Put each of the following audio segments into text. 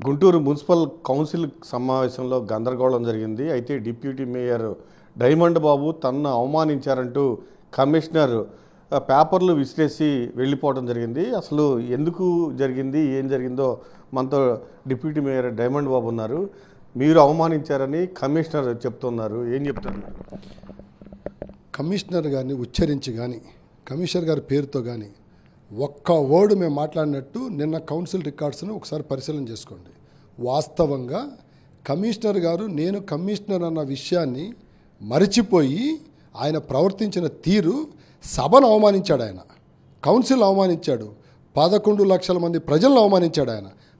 Guntur municipal council సమావేశంలో గందరగోళం జరిగింది. అయితే డిప్యూటీ మేయర్ డైమండ్ బాబు తనను అవమానించారంటూ కమిషనర్ పేపర్లు విసిరేసి వెళ్ళిపోవడం జరిగింది. అసలు ఎందుకు జరిగింది, ఏం జరిగిందో మనతో డిప్యూటీ మేయర్ డైమండ్ బాబు ఉన్నారు. మీరు అవమానించారని కమిషనర్ చెప్తున్నారు, ఏం చెప్తున్నారు? కమిషనర్ గారిని ఉచ్చరించి కానీ కమిషనర్ గారి పేరుతో కానీ ఒక్క వర్డ్ మేము మాట్లాడినట్టు నిన్న కౌన్సిల్ రికార్డ్స్ను ఒకసారి పరిశీలన చేసుకోండి. వాస్తవంగా కమిషనర్ గారు నేను కమిషనర్ అన్న విషయాన్ని మరిచిపోయి ఆయన ప్రవర్తించిన తీరు సభను అవమానించాడు. ఆయన కౌన్సిల్ అవమానించాడు, 11 లక్షల మంది ప్రజలను అవమానించాడు.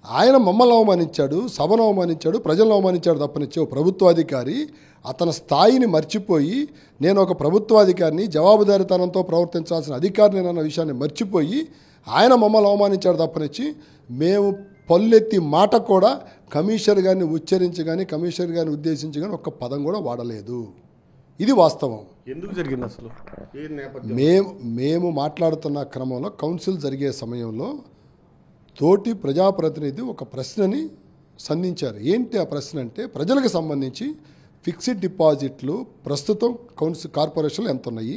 ఆయన మమ్మల్ని అవమానించాడు, సభను అవమానించాడు, ప్రజలను అవమానించాడు తప్పనిచ్చే ప్రభుత్వాధికారి అతని స్థాయిని మర్చిపోయి నేను ఒక ప్రభుత్వాధికారిని, జవాబుదారీతనంతో ప్రవర్తించాల్సిన అధికారిని అన్న విషయాన్ని మర్చిపోయి ఆయన మమ్మల్ని అవమానించాడు తప్పనిచ్చి మేము పల్లెత్తి మాట కూడా కమిషనర్ గారిని ఉచ్చరించి కానీ కమిషనర్ గారిని ఉద్దేశించి కానీ ఒక్క పదం కూడా వాడలేదు. ఇది వాస్తవం. ఎందుకు జరిగింది అసలు? మేము మాట్లాడుతున్న క్రమంలో కౌన్సిల్ జరిగే సమయంలో తోటి ప్రజాప్రతినిధి ఒక ప్రశ్నని సంధించారు. ఏంటి ఆ ప్రశ్న అంటే, ప్రజలకు సంబంధించి ఫిక్స్డ్ డిపాజిట్లు ప్రస్తుతం కార్పొరేషన్లో ఎంత ఉన్నాయి,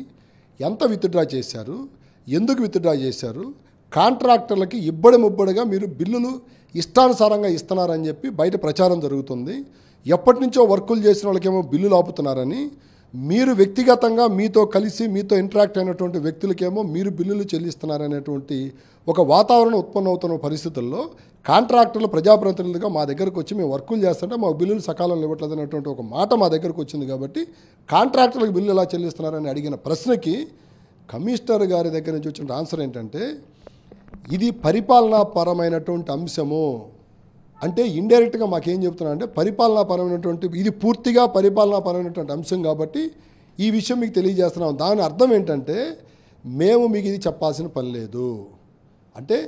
ఎంత విత్డ్రా చేశారు, ఎందుకు విత్డ్రా చేశారు, కాంట్రాక్టర్లకి ముబ్బడిగా మీరు బిల్లులు ఇష్టానుసారంగా ఇస్తున్నారని చెప్పి బయట ప్రచారం జరుగుతుంది. ఎప్పటి నుంచో వర్కులు చేసిన వాళ్ళకేమో బిల్లులు ఆపుతున్నారని, మీరు వ్యక్తిగతంగా మీతో కలిసి మీతో ఇంటరాక్ట్ అయినటువంటి వ్యక్తులకేమో మీరు బిల్లులు చెల్లిస్తున్నారనేటువంటి ఒక వాతావరణం ఉత్పన్నమవుతున్న పరిస్థితుల్లో కాంట్రాక్టర్లు ప్రజాప్రతినిధులుగా మా దగ్గరకు వచ్చి మేము వర్కులు చేస్తుంటే మా బిల్లులు సకాలంలో ఇవ్వట్లేదు అనేటువంటి ఒక మాట మా దగ్గరకు వచ్చింది. కాబట్టి కాంట్రాక్టర్లకు బిల్లు ఎలా చెల్లిస్తున్నారని అడిగిన ప్రశ్నకి కమిషనర్ గారి దగ్గర నుంచి వచ్చిన ఆన్సర్ ఏంటంటే, ఇది పరిపాలనాపరమైనటువంటి అంశము. అంటే ఇండైరెక్ట్గా మాకేం చెప్తున్నా అంటే, పరిపాలనాపరమైనటువంటి ఇది పూర్తిగా పరిపాలనాపరమైనటువంటి అంశం కాబట్టి ఈ విషయం మీకు తెలియజేస్తున్నాం. దాని అర్థం ఏంటంటే, మేము మీకు ఇది చెప్పాల్సిన పని లేదు. అంటే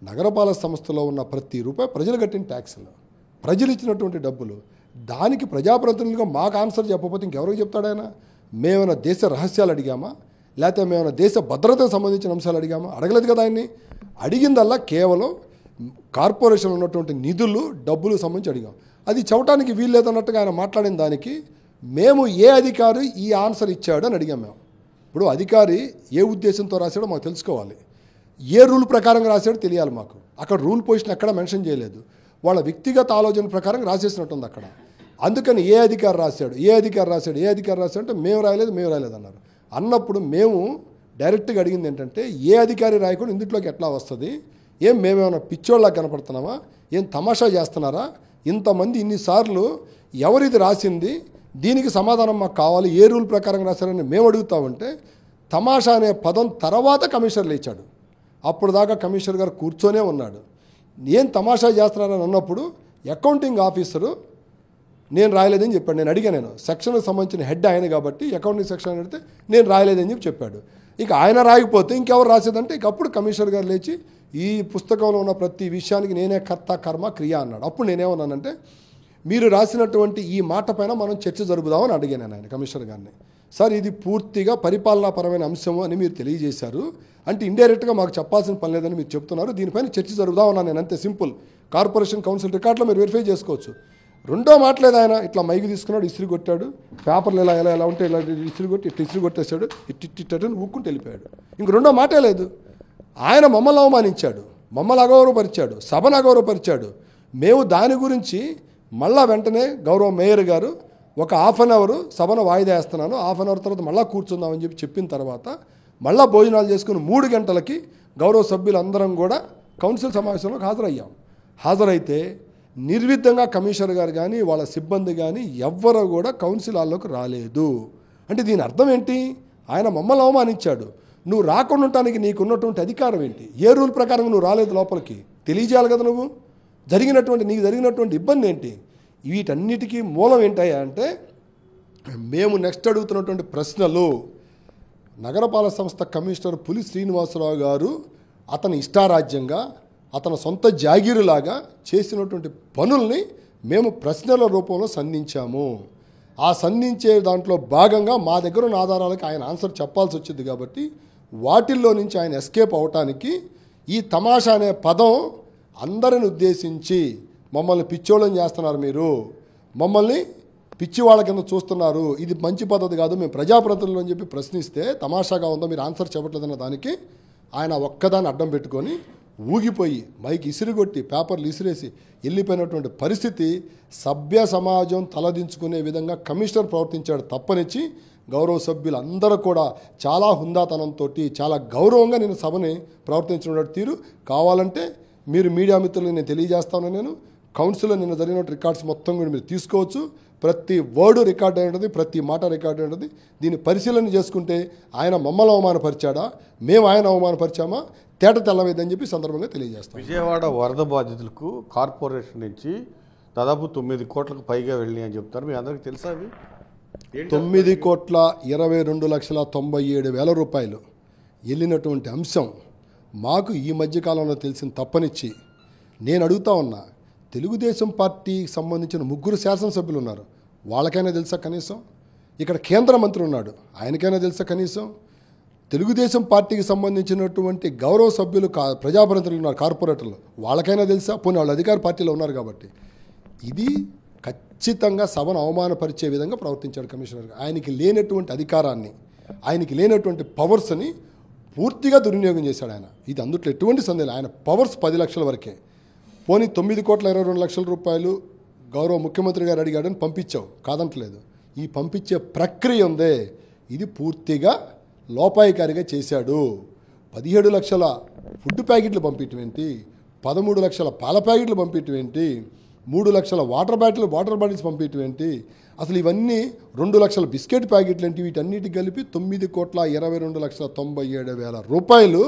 నగరపాలక సంస్థలో ఉన్న ప్రతి రూపాయి ప్రజలు కట్టిన ట్యాక్సులు, ప్రజలు ఇచ్చినటువంటి డబ్బులు, దానికి ప్రజాప్రతినిధులుగా మాకు ఆన్సర్ చెప్పకపోతే ఇంకెవరికి చెప్తాడు ఆయన? మేమైనా దేశ రహస్యాలు అడిగామా, లేకపోతే మేమైనా దేశ భద్రతకు సంబంధించిన అంశాలు అడిగామా? అడగలేదు కదా. ఆయన్ని అడిగిందల్లా కేవలం కార్పొరేషన్ ఉన్నటువంటి నిధులు డబ్బులు సంబంధించి అడిగాం. అది చెప్పడానికి వీలు లేదన్నట్టుగా ఆయన మాట్లాడిన దానికి మేము ఏ అధికారి ఈ ఆన్సర్ ఇచ్చాడు అని అడిగాం. మేము ఇప్పుడు అధికారి ఏ ఉద్దేశంతో రాశాడో మాకు తెలుసుకోవాలి, ఏ రూల్ ప్రకారంగా రాశాడో తెలియాలి మాకు. అక్కడ రూల్ పొజిషన్ ఎక్కడ మెన్షన్ చేయలేదు, వాళ్ళ వ్యక్తిగత ఆలోచన ప్రకారం రాసేసినట్టుంది అక్కడ. అందుకని ఏ అధికారి రాశాడు అంటే మేము రాయలేదు అన్నారు. అన్నప్పుడు మేము డైరెక్ట్గా అడిగింది ఏంటంటే, ఏ అధికారి రాయకుండా ఇందులోకి ఎట్లా వస్తుంది? ఏం మేమేమైనా పిచ్చోళ్ళ కనపడుతున్నామా? ఏం తమాషా చేస్తున్నారా? ఇంతమంది ఇన్నిసార్లు ఎవరిది రాసింది, దీనికి సమాధానం మాకు కావాలి, ఏ రూల్ ప్రకారం రాశారని మేము అడుగుతా ఉంటే తమాషా అనే పదం తర్వాత కమిషనర్లు ఇచ్చాడు. అప్పుడు దాకా కమిషనర్ గారు కూర్చొనే ఉన్నాడు. ఏం తమాషా చేస్తున్నారని అన్నప్పుడు అకౌంటింగ్ ఆఫీసరు నేను రాయలేదని చెప్పాడు. నేను అడిగాను, సెక్షన్కి సంబంధించిన హెడ్ ఆయన కాబట్టి అకౌంటింగ్ సెక్షన్ అడిగితే నేను రాయలేదని చెప్పాడు. ఇక ఆయన రాయకపోతే ఇంకెవరు రాసేదంటే ఇక అప్పుడు కమిషనర్ గారు లేచి ఈ పుస్తకంలో ఉన్న ప్రతి విషయానికి నేనే కర్త కర్మ క్రియ అన్నాడు. అప్పుడు నేనేమన్నానంటే, మీరు రాసినటువంటి ఈ మాట పైన మనం చర్చ జరుపుదామని అడిగాను ఆయన కమిషనర్ గారిని. సార్, ఇది పూర్తిగా పరిపాలనాపరమైన అంశము అని మీరు తెలియజేశారు, అంటే ఇండైరెక్ట్గా మాకు చెప్పాల్సిన పని లేదని మీరు చెప్తున్నారు, దీనిపైన చర్చ జరుపుదామన్నాను నేను. అంతే సింపుల్. కార్పొరేషన్ కౌన్సిల్ రికార్డులో మీరు వెరిఫై చేసుకోవచ్చు. రెండో మాట్లేదు, ఆయన ఇట్లా మైకి తీసుకున్నాడు, ఇస్త్రీ కొట్టాడు, పేపర్లు ఎలా ఉంటే ఇలా ఇస్త్రీ కొట్టేశాడు, ఇట్టిట్టని ఊక్కుంటూ వెళ్ళిపోయాడు. ఇంక రెండో మాటే లేదు. ఆయన మమ్మల్ని అవమానించాడు, మమ్మల్ని అగౌరవపరిచాడు, సభను అగౌరవపరిచాడు. మేము దాని గురించి మళ్ళా వెంటనే గౌరవ మేయర్ గారు ఒక హాఫ్ అన్ అవర్ సభను వాయిదా వేస్తున్నాను, హాఫ్ అన్ అవర్ తర్వాత మళ్ళీ కూర్చుందామని చెప్పిన తర్వాత మళ్ళీ భోజనాలు చేసుకుని 3 గంటలకి గౌరవ సభ్యులందరం కూడా కౌన్సిల్ సమావేశంలోకి హాజరయ్యాం. హాజరైతే నిర్విధంగా కమిషనర్ గారు కానీ వాళ్ళ సిబ్బంది కానీ ఎవ్వరూ కూడా కౌన్సిల్ హాల్లోకి రాలేదు. అంటే దీని అర్థం ఏంటి? ఆయన మమ్మల్ని అవమానించాడు. నువ్వు రాకుండా ఉండటానికి నీకున్నటువంటి అధికారం ఏంటి? ఏ రూల్ ప్రకారం నువ్వు రాలేదు లోపలికి తెలియజేయాలి కదా. నీకు జరిగినటువంటి ఇబ్బంది ఏంటి? వీటన్నిటికీ మూలం ఏంటయ్యా అంటే, మేము నెక్స్ట్ అడుగుతున్నటువంటి ప్రశ్నలు నగరపాలక సంస్థ కమిషనర్ పులి శ్రీనివాసరావు గారు అతని ఇష్టారాజ్యంగా అతని సొంత జాగీరులాగా చేసినటువంటి పనుల్ని మేము ప్రశ్నల రూపంలో సంధించాము. ఆ సంధించే దాంట్లో భాగంగా మా దగ్గర ఉన్న ఆధారాలకు ఆయన ఆన్సర్ చెప్పాల్సి వచ్చింది. కాబట్టి వాటిల్లో నుంచి ఆయన ఎస్కేప్ అవటానికి ఈ తమాషా అనే పదం అందరిని ఉద్దేశించి మమ్మల్ని పిచ్చోళ్ళని చేస్తున్నారు, మీరు మమ్మల్ని పిచ్చి వాళ్ళ కింద చూస్తున్నారు, ఇది మంచి పద్ధతి కాదు, మేము ప్రజాప్రతినిధులు అని చెప్పి ప్రశ్నిస్తే తమాషాగా ఉందో, మీరు ఆన్సర్ చెప్పట్లేదన్న దానికి ఆయన ఒక్కదాన్ని అడ్డం పెట్టుకొని ఊగిపోయి మైక్ ఇసిరిగొట్టి పేపర్లు ఇసిరేసి వెళ్ళిపోయినటువంటి పరిస్థితి సభ్య సమాజం తలదించుకునే విధంగా కమిషనర్ ప్రవర్తించాడు తప్పనిచ్చి గౌరవ సభ్యులు అందరూ కూడా చాలా హుందాతనంతో చాలా గౌరవంగా నేను సభని ప్రవర్తించిన తీరు కావాలంటే మీరు మీడియా మిత్రులు నేను తెలియజేస్తాను. నేను కౌన్సిల్లో నిన్న జరిగిన రికార్డ్స్ మొత్తం కూడా మీరు తీసుకోవచ్చు. ప్రతి వర్డు రికార్డ్ అయి ఉంటుంది, ప్రతి మాట రికార్డ్ అయి ఉంటుంది. దీన్ని పరిశీలన చేసుకుంటే ఆయన మమ్మల్ని అవమానపరిచాడా, మేము ఆయన అవమానపరిచామా, తేట తెల్లవేదని చెప్పి సందర్భంగా తెలియజేస్తాం. విజయవాడ వరద బాధితులకు కార్పొరేషన్ నుంచి దాదాపు 9 కోట్లకు పైగా వెళ్ళి అని చెప్తారు. మీ అందరికీ తెలుసా? అవి 9,22,97,000 రూపాయలు వెళ్ళినటువంటి అంశం మాకు ఈ మధ్యకాలంలో తెలిసిన తప్పనిచ్చి నేను అడుగుతా ఉన్నా, తెలుగుదేశం పార్టీకి సంబంధించిన 3 శాసనసభ్యులు ఉన్నారు, వాళ్ళకైనా తెలుసా కనీసం? ఇక్కడ కేంద్ర మంత్రి ఉన్నాడు, ఆయనకైనా తెలుసా కనీసం? తెలుగుదేశం పార్టీకి సంబంధించినటువంటి గౌరవ సభ్యులు ప్రజాప్రతినిధులు ఉన్నారు, కార్పొరేటర్లు, వాళ్ళకైనా తెలుసా? పోనీ వాళ్ళు అధికార పార్టీలో ఉన్నారు కాబట్టి. ఇది ఖచ్చితంగా సభను అవమానపరిచే విధంగా ప్రవర్తించాడు కమిషనర్. ఆయనకి లేనటువంటి అధికారాన్ని, ఆయనకి లేనటువంటి పవర్స్ని పూర్తిగా దుర్వినియోగం చేశాడు ఆయన. ఇది అందుట్లో ఎటువంటి సందేహం. ఆయన పవర్స్ 10 లక్షల వరకే. పోనీ 9,22,00,000 రూపాయలు గౌరవ ముఖ్యమంత్రి గారు అడిగాడని పంపించావు, కాదంటలేదు. ఈ పంపించే ప్రక్రియ ఉందే, ఇది పూర్తిగా లోపాయికారిగా చేశాడు. 17 లక్షల ఫుడ్ ప్యాకెట్లు పంపించడం ఏంటి, 13 లక్షల పాల ప్యాకెట్లు పంపించడం ఏంటి, 3 లక్షల వాటర్ బాటిల్స్ పంపించడం ఏంటి, అసలు ఇవన్నీ 2 లక్షల బిస్కెట్ ప్యాకెట్లు ఏంటి, వీటన్నిటికి కలిపి 9,22,97,000 రూపాయలు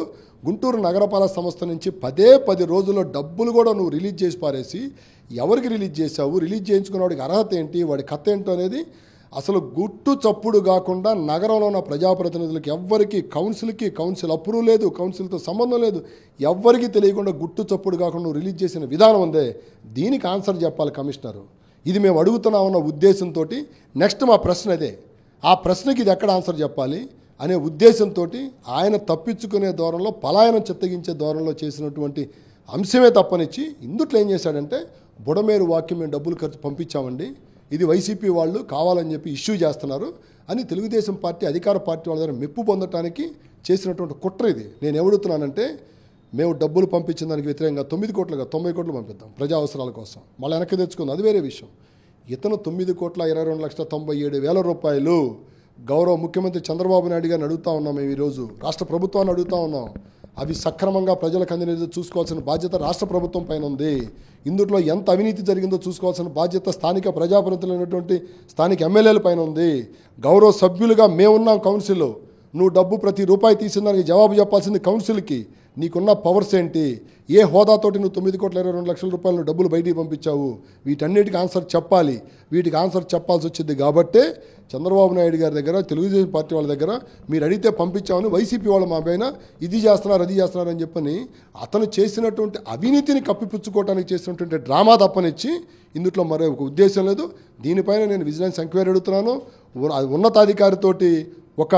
గుంటూరు నగరపాలక సంస్థ నుంచి 10 రోజుల్లో డబ్బులు కూడా నువ్వు రిలీజ్ చేసి పారేసి, ఎవరికి రిలీజ్ చేశావు, రిలీజ్ చేయించుకున్న వాడికి అర్హత ఏంటి, వాడి కథ ఏంటో అనేది అసలు గుట్టు చప్పుడు కాకుండా నగరంలో ఉన్న ప్రజాప్రతినిధులకి ఎవ్వరికి, కౌన్సిల్ అప్రూవ్ లేదు, కౌన్సిల్తో సంబంధం లేదు, ఎవ్వరికి తెలియకుండా గుట్టు చప్పుడు కాకుండా నువ్వు రిలీజ్ చేసిన విధానం ఉందే, దీనికి ఆన్సర్ చెప్పాలి కమిషనరు. ఇది మేము అడుగుతున్నామన్న ఉద్దేశంతో నెక్స్ట్ మా ప్రశ్న అదే, ఆ ప్రశ్నకి ఇది ఎక్కడ ఆన్సర్ చెప్పాలి అనే ఉద్దేశంతో ఆయన తప్పించుకునే ధోరణిలో, పలాయనం చిత్తగించే ధోరణిలో చేసినటువంటి అంశమే తప్పనిచ్చి ఇందుట్లో ఏం చేశాడంటే, బుడమేరు వాక్యం మేము డబ్బులు ఖర్చు పంపించామండి, ఇది వైసీపీ వాళ్ళు కావాలని చెప్పి ఇష్యూ చేస్తున్నారు అని తెలుగుదేశం పార్టీ అధికార పార్టీ వాళ్ళ దగ్గర మెప్పు పొందటానికి చేసినటువంటి కుట్ర ఇది. నేను ఎవడుతున్నానంటే, మేము డబ్బులు పంపించిన దానికి వ్యతిరేకంగా 9 కోట్లుగా 90 కోట్లు పంపిద్దాం ప్రజా అవసరాల కోసం, మళ్ళీ వెనక్కి తెచ్చుకుందాం, అది వేరే విషయం. ఇతను 9,22,97,000 రూపాయలు గౌరవ ముఖ్యమంత్రి చంద్రబాబు నాయుడు గారిని అడుగుతా ఉన్నాం. మేము ఈరోజు రాష్ట్ర ప్రభుత్వాన్ని అడుగుతా ఉన్నాం. అవి సక్రమంగా ప్రజలకు అందినది చూసుకోవాల్సిన బాధ్యత రాష్ట్ర ప్రభుత్వం పైన ఉంది. ఇందులో ఎంత అవినీతి జరిగిందో చూసుకోవాల్సిన బాధ్యత స్థానిక ప్రజాప్రతినిధులైనటువంటి స్థానిక ఎమ్మెల్యేల పైన ఉంది. గౌరవ సభ్యులుగా మేమున్నాం కౌన్సిల్లో, నువ్వు డబ్బు ప్రతి రూపాయి తీసిన దానికి జవాబు చెప్పాల్సింది కౌన్సిల్కి. నీకున్న పవర్స్ ఏంటి, ఏ హోదాతోటి నువ్వు 9,22,00,000 రూపాయలు డబ్బులు బయటికి పంపించావు, వీటన్నిటికీ ఆన్సర్ చెప్పాలి. వీటికి ఆన్సర్ చెప్పాల్సి వచ్చింది కాబట్టే చంద్రబాబు నాయుడు గారి దగ్గర, తెలుగుదేశం పార్టీ వాళ్ళ దగ్గర మీరు అడిగితే పంపించామని వైసీపీ వాళ్ళు మా పైన ఇది చేస్తున్నారు అది చేస్తున్నారు అని చెప్పని అతను చేసినటువంటి అవినీతిని కప్పిపుచ్చుకోవడానికి చేసినటువంటి డ్రామా తప్పనిచ్చి ఇందులో మరో ఒక ఉద్దేశం లేదు. దీనిపైన నేను విజిలెన్స్ ఎంక్వైరీ అడుగుతున్నాను, ఉన్నతాధికారితోటి ఒక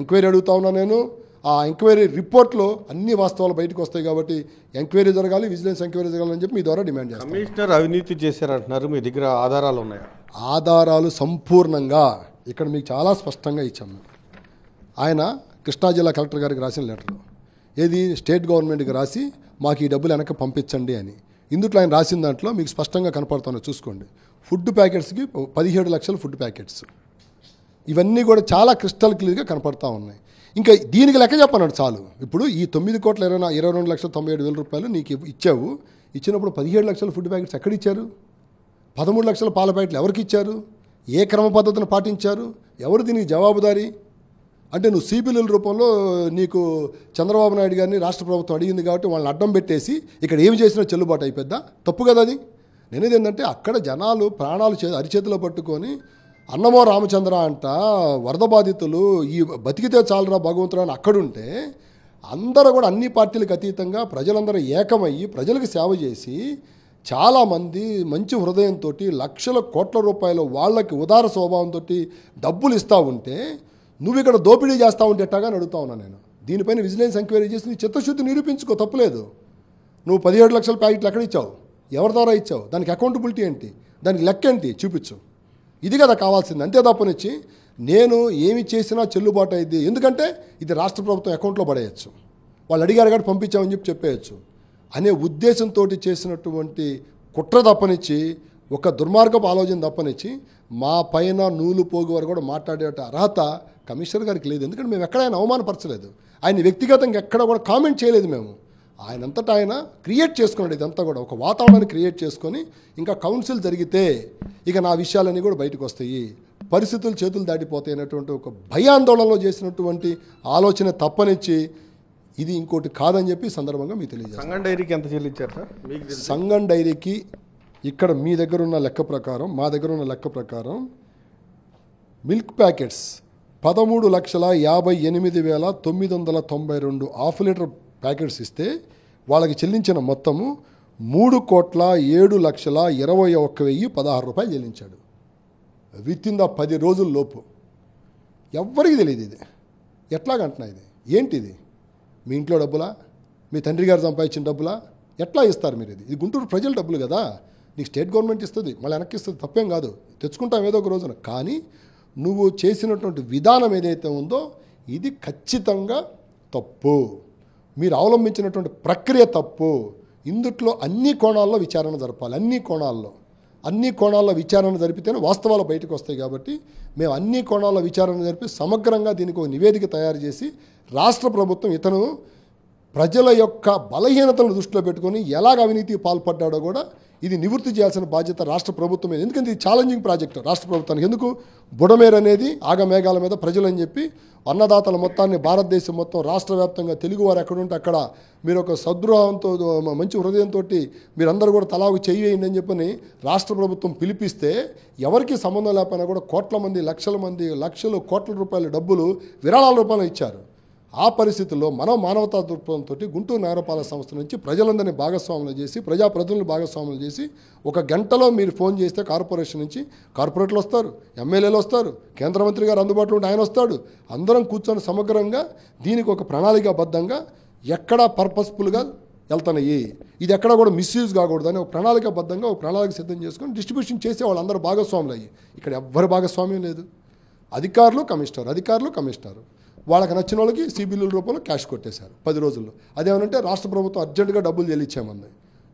ఎంక్వైరీ అడుగుతా ఉన్నా. నేను ఆ ఎంక్వైరీ రిపోర్ట్లో అన్ని వాస్తవాలు బయటకు వస్తాయి కాబట్టి ఎంక్వైరీ జరగాలి, విజిలెన్స్ ఎంక్వైరీ జరగాలని చెప్పి మీ ద్వారా డిమాండ్ చేస్తాను. కమిషనర్ అవినీతి చేశారంటున్నారు, మీ దగ్గర ఆధారాలు ఉన్నాయా? ఆధారాలు సంపూర్ణంగా ఇక్కడ మీకు చాలా స్పష్టంగా ఇచ్చాము. ఆయన కృష్ణా జిల్లా కలెక్టర్ గారికి రాసిన లెటర్, ఏది స్టేట్ గవర్నమెంట్కి రాసి మాకు ఈ డబ్బులు వెనక్కి పంపించండి అని. ఇందుట్లో ఆయన రాసిన దాంట్లో మీకు స్పష్టంగా కనపడుతున్నాయి, చూసుకోండి. ఫుడ్ ప్యాకెట్స్కి 17 లక్షల ఫుడ్ ప్యాకెట్స్, ఇవన్నీ కూడా చాలా క్రిస్టల్ క్లియర్గా కనపడతా ఉన్నాయి. ఇంకా దీనికి లెక్క చెప్పన్నాడు చాలు. ఇప్పుడు ఈ 9,22,97,000 రూపాయలు నీకు ఇచ్చావు, ఇచ్చినప్పుడు 17 లక్షల ఫుడ్ ప్యాకెట్స్ ఎక్కడ ఇచ్చారు, 13 లక్షల పాల ప్యాకెట్లు ఎవరికి ఇచ్చారు, ఏ క్రమ పద్ధతిని పాటించారు, ఎవరు దీనికి జవాబుదారీ? అంటే నువ్వు సిబిఎల్ రూపంలో నీకు చంద్రబాబు నాయుడు గారిని రాష్ట్ర ప్రభుత్వం అడిగింది కాబట్టి వాళ్ళని అడ్డం పెట్టేసి ఇక్కడ ఏమి చేసినా చెల్లుబాటు అయిపోద్దా? తప్పు కదా అది. నేనేది ఏంటంటే, అక్కడ జనాలు ప్రాణాలు అరిచేతిలో పట్టుకొని అన్నమో రామచంద్ర అంట వరద బాధితులు ఈ బతికితే చాలరా భగవంతుడు అని అక్కడుంటే, అందరూ కూడా అన్ని పార్టీలకు అతీతంగా ప్రజలందరూ ఏకమయ్యి ప్రజలకు సేవ చేసి చాలామంది మంచి హృదయంతో లక్షల కోట్ల రూపాయలు వాళ్ళకి ఉదార స్వభావంతో డబ్బులు ఇస్తూ ఉంటే నువ్వు ఇక్కడ దోపిడీ చేస్తూ ఉంటే ఎట్టాగా అడుగుతా ఉన్నా నేను. దీనిపైన విజిలెన్స్ ఎంక్వైరీ చేసి నీ చిత్తశుద్ధి నిరూపించుకో, తప్పులేదు. నువ్వు 17 లక్షల ప్యాకెట్లు ఎక్కడ ఇచ్చావు, ఎవరి ద్వారా ఇచ్చావు, దానికి అకౌంటబిలిటీ ఏంటి, దానికి లెక్క ఏంటి చూపించు. ఇది కదా కావాల్సింది. అంతే తప్పనిచ్చి నేను ఏమి చేసినా చెల్లుబాటు అయింది, ఎందుకంటే ఇది రాష్ట్ర ప్రభుత్వం అకౌంట్లో పడేయచ్చు, వాళ్ళు అడిగారు కాబట్టి పంపించామని చెప్పేయచ్చు అనే ఉద్దేశంతో చేసినటువంటి కుట్ర తప్పనిచ్చి, ఒక దుర్మార్గపు ఆలోచన తప్పనిచ్చి మా పైన నూలు పోగు వారు కూడా మాట్లాడే అర్హత కమిషనర్ గారికి లేదు. ఎందుకంటే మేము ఎక్కడ ఆయన అవమానపరచలేదు, ఆయన వ్యక్తిగతంగా ఎక్కడ కూడా కామెంట్ చేయలేదు. మేము ఆయనంతటా ఆయన క్రియేట్ చేసుకున్నాడు ఇదంతా కూడా, ఒక వాతావరణాన్ని క్రియేట్ చేసుకొని ఇంకా కౌన్సిల్ జరిగితే ఇక నా విషయాలన్నీ కూడా బయటకు వస్తాయి, పరిస్థితులు చేతులు దాటిపోతాయి అనేటువంటి ఒక భయాందోళనలో చేసినటువంటి ఆలోచన తప్పనిచ్చి ఇది ఇంకోటి కాదని చెప్పి సందర్భంగా మీకు తెలియజేస్తాను. సంగం డైరీకి ఎంత చెల్లించారు సార్? సంగం డైరీకి ఇక్కడ మీ దగ్గర ఉన్న లెక్క ప్రకారం, మా దగ్గర ఉన్న లెక్క ప్రకారం milk packets 13,58,992 half litre packets ఇస్తే వాళ్ళకి చెల్లించిన మొత్తము 3,07,21,016 రూపాయలు చెల్లించాడు. విత్ ఇన్ ద 10 రోజుల లోపు. ఎవ్వరికి తెలియదు ఇది ఎట్లాగంటున్నా, ఇది ఏంటిది, మీ ఇంట్లో డబ్బులా, మీ తండ్రి గారు సంపాదించిన డబ్బులా, ఎట్లా ఇస్తారు మీరు? ఇది గుంటూరు ప్రజల డబ్బులు కదా, నీకు స్టేట్ గవర్నమెంట్ ఇస్తుంది, మళ్ళీ వెనక్కి ఇస్తుంది, తప్పేం కాదు, తెచ్చుకుంటాం ఏదో ఒక రోజున. కానీ నువ్వు చేసినటువంటి విధానం ఏదైతే ఉందో ఇది ఖచ్చితంగా తప్పు, మీరు అవలంబించినటువంటి ప్రక్రియ తప్పు. ఇందుట్లో అన్ని కోణాల్లో విచారణ జరపాలి, అన్ని కోణాల్లో విచారణ జరిపితేనే వాస్తవాలు బయటకు వస్తాయి. కాబట్టి మేము అన్ని కోణాల్లో విచారణ జరిపి సమగ్రంగా దీనికి ఒక నివేదిక తయారు చేసి రాష్ట్ర ప్రభుత్వం ఇతను ప్రజల యొక్క బలహీనతలను దృష్టిలో పెట్టుకొని ఎలాగ అవినీతికి పాల్పడ్డాడో కూడా ఇది నివృత్తి చేయాల్సిన బాధ్యత రాష్ట్ర ప్రభుత్వం మీద. ఎందుకంటే ఇది ఛాలెంజింగ్ ప్రాజెక్ట్ రాష్ట్ర ప్రభుత్వానికి. ఎందుకు బుడమేరు అనేది ఆగమేఘాల మీద ప్రజలని చెప్పి అన్నదాతల మొత్తాన్ని భారతదేశం మొత్తం రాష్ట్ర వ్యాప్తంగా తెలుగువారు ఎక్కడుంటే అక్కడ మీరు ఒక సద్రోహంతో మంచి హృదయంతో మీరందరూ కూడా తలా ఒక చెయ్యి వేయండి అని చెప్పని రాష్ట్ర ప్రభుత్వం పిలిపిస్తే ఎవరికి సంబంధం లేకపోయినా కూడా కోట్ల మంది లక్షలు కోట్ల రూపాయల డబ్బులు విరాళాల రూపంలో ఇచ్చారు. ఆ పరిస్థితుల్లో మనం మానవతా దృక్పథంతో గుంటూరు నగరపాలక సంస్థ నుంచి ప్రజలందరినీ భాగస్వాములు చేసి, ప్రజాప్రతినిధులను భాగస్వాములు చేసి, ఒక గంటలో మీరు ఫోన్ చేస్తే కార్పొరేషన్ నుంచి కార్పొరేటర్లు వస్తారు, ఎమ్మెల్యేలు వస్తారు, కేంద్ర మంత్రి గారు అందుబాటులో ఉంటే ఆయన వస్తాడు, అందరం కూర్చొని సమగ్రంగా దీనికి ఒక ప్రణాళికాబద్ధంగా ఎక్కడా పర్పస్ఫుల్గా వెళ్తున్నాయి, ఇది ఎక్కడ కూడా మిస్యూజ్ కాకూడదని ఒక ప్రణాళికాబద్ధంగా ఒక ప్రణాళిక సిద్ధం చేసుకొని డిస్ట్రిబ్యూషన్ చేసే వాళ్ళు అందరూ భాగస్వాములు అయ్యి. ఇక్కడ ఎవ్వరి భాగస్వామ్యం లేదు, అధికారులు కమిషనర్ వాళ్ళకి నచ్చిన వాళ్ళకి సిబిల్లుల రూపంలో క్యాష్ కొట్టేశారు 10 రోజుల్లో. అదేమనంటే రాష్ట్ర ప్రభుత్వం అర్జెంటుగా డబ్బులు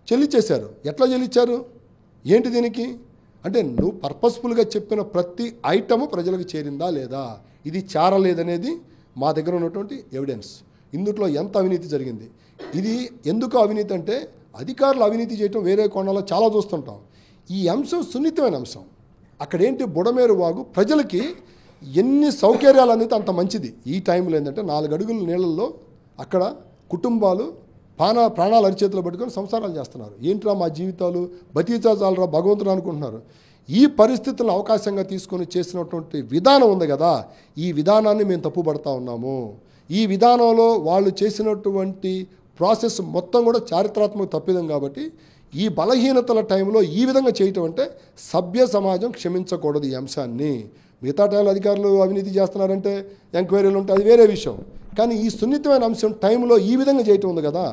చెల్లించేశారు. ఎట్లా చెల్లించారు, ఏంటి దీనికి అంటే నువ్వు పర్పస్ఫుల్గా చెప్పిన ప్రతి ఐటము ప్రజలకు చేరిందా లేదా, ఇది చేరలేదనేది మా దగ్గర ఉన్నటువంటి ఎవిడెన్స్. ఇందులో ఎంత అవినీతి జరిగింది, ఇది ఎందుకు అవినీతి అంటే అధికారులు అవినీతి చేయటం వేరే కోణాల్లో చాలా చూస్తుంటాం. ఈ అంశం సున్నితమైన అంశం. అక్కడేంటి బుడమేరు వాగు ప్రజలకి ఎన్ని సౌకర్యాలు అనేది అంత మంచిది. ఈ టైంలో ఏంటంటే 4 అడుగుల నీళ్ళల్లో అక్కడ కుటుంబాలు ప్రాణాలు అరిచేతిలో పెట్టుకొని సంసారాలు చేస్తున్నారు. ఏంట్రా మా జీవితాలు బతికితా చాలరా భగవంతుడు అనుకుంటున్నారు. ఈ పరిస్థితులను అవకాశంగా తీసుకొని చేసినటువంటి విధానం ఉంది కదా, ఈ విధానాన్ని మేము తప్పుపడతా ఉన్నాము. ఈ విధానంలో వాళ్ళు చేసినటువంటి ప్రాసెస్ మొత్తం కూడా చారిత్రాత్మక తప్పిదం. కాబట్టి ఈ బలహీనతల టైంలో ఈ విధంగా చేయటం అంటే సభ్య సమాజం క్షమించకూడదు ఈ అంశాన్ని. మిగతా టైంలో అధికారులు అవినీతి చేస్తున్నారంటే ఎంక్వైరీలు ఉంటే అది వేరే విషయం. కానీ ఈ సున్నితమైన అంశం టైంలో ఈ విధంగా చేయటం ఉంది కదా,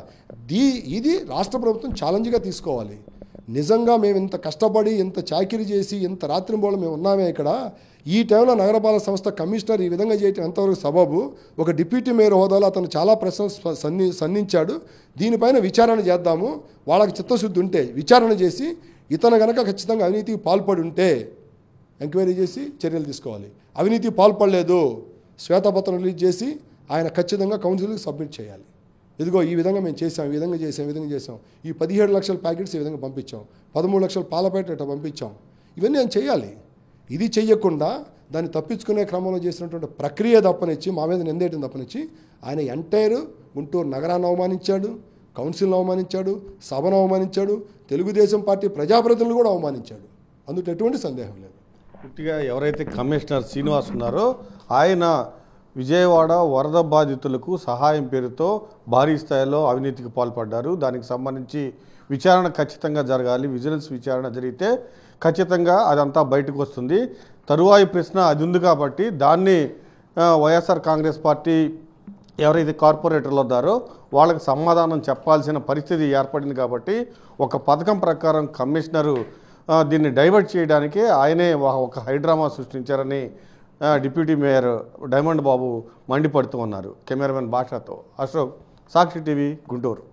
ఇది రాష్ట్ర ప్రభుత్వం ఛాలెంజ్గా తీసుకోవాలి. నిజంగా మేము ఇంత కష్టపడి ఇంత చాకిరీ చేసి ఇంత రాత్రింబోళ మేము ఉన్నామే ఇక్కడ, ఈ టైంలో నగరపాలక సంస్థ కమిషనర్ ఈ విధంగా చేయటం ఎంతవరకు సబబు? ఒక డిప్యూటీ మేయర్ హోదాలో అతను చాలా ప్రశ్నలు సంధించాడు. దీనిపైన విచారణ చేద్దాము, వాళ్ళకి చిత్తశుద్ధి ఉంటే విచారణ చేసి ఇతను కనుక ఖచ్చితంగా అవినీతికి పాల్పడి ఉంటే ఎంక్వైరీ చేసి చర్యలు తీసుకోవాలి. అవినీతి పాల్పడలేదు, శ్వేతపత్రం రిలీజ్ చేసి ఆయన ఖచ్చితంగా కౌన్సిల్కి సబ్మిట్ చేయాలి. ఇదిగో ఈ విధంగా మేము చేసాం, ఈ విధంగా చేసాం, ఈ 17 లక్షల ప్యాకెట్స్ ఈ విధంగా పంపించాం, 13 లక్షల పాల ప్యాకెట్ ఇట్లా పంపించాం, ఇవన్నీ ఆయన చేయాలి. ఇది చెయ్యకుండా దాన్ని తప్పించుకునే క్రమంలో చేసినటువంటి ప్రక్రియ తప్పనిచ్చి మా మీద నిందేయడం తప్పనిచ్చి ఆయన ఎంటైర్ గుంటూరు నగరాన్ని అవమానించాడు, కౌన్సిల్ని అవమానించాడు, సభను అవమానించాడు, తెలుగుదేశం పార్టీ ప్రజాప్రతినిధులు కూడా అవమానించాడు. అందుకు ఎటువంటి సందేహం లేదు. పూర్తిగా ఎవరైతే కమిషనర్ శ్రీనివాస్ ఉన్నారో ఆయన విజయవాడ వరద బాధితులకు సహాయం పేరుతో భారీ స్థాయిలో అవినీతికి పాల్పడ్డారు. దానికి సంబంధించి విచారణ ఖచ్చితంగా జరగాలి. విజిలెన్స్ విచారణ జరిగితే ఖచ్చితంగా అదంతా బయటకు వస్తుంది. తరువాయి ప్రశ్న అది ఉంది కాబట్టి దాన్ని వైఎస్ఆర్ కాంగ్రెస్ పార్టీ ఎవరైతే కార్పొరేటర్లు ఉన్నారో వాళ్ళకి సమాధానం చెప్పాల్సిన పరిస్థితి ఏర్పడింది. కాబట్టి ఒక పథకం ప్రకారం కమిషనరు దీన్ని డైవర్ట్ చేయడానికి ఆయనే ఒక హైడ్రామా సృష్టించారని డిప్యూటీ మేయర్ డైమండ్ బాబు మండిపడుతూ ఉన్నారు. కెమెరామెన్ భాషతో అశోక్, సాక్షి టీవీ, గుంటూరు.